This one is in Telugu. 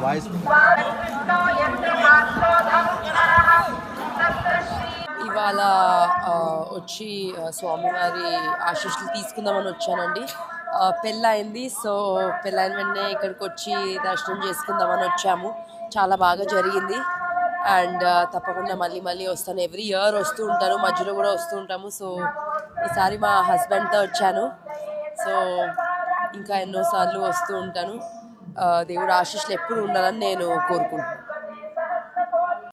వాయిస్ ఇవాళ వచ్చి స్వామివారి ఆశీస్సులు తీసుకుందామని వచ్చానండి. పెళ్ళయింది. సో పెళ్ళైన వెంటనే ఇక్కడికి వచ్చి దర్శనం చేసుకుందామని వచ్చాము. చాలా బాగా జరిగింది. అండ్ తప్పకుండా మళ్ళీ మళ్ళీ వస్తాను. ఎవ్రీ ఇయర్ వస్తూ ఉంటాను, మధ్యలో కూడా వస్తూ ఉంటాము. సో ఈసారి మా హస్బెండ్తో వచ్చాను. సో ఇంకా ఎన్నోసార్లు వస్తూ ఉంటాను. దేవుడు ఆశీస్సులు ఎప్పుడు ఉండాలని నేను కోరుకుంటున్నాను.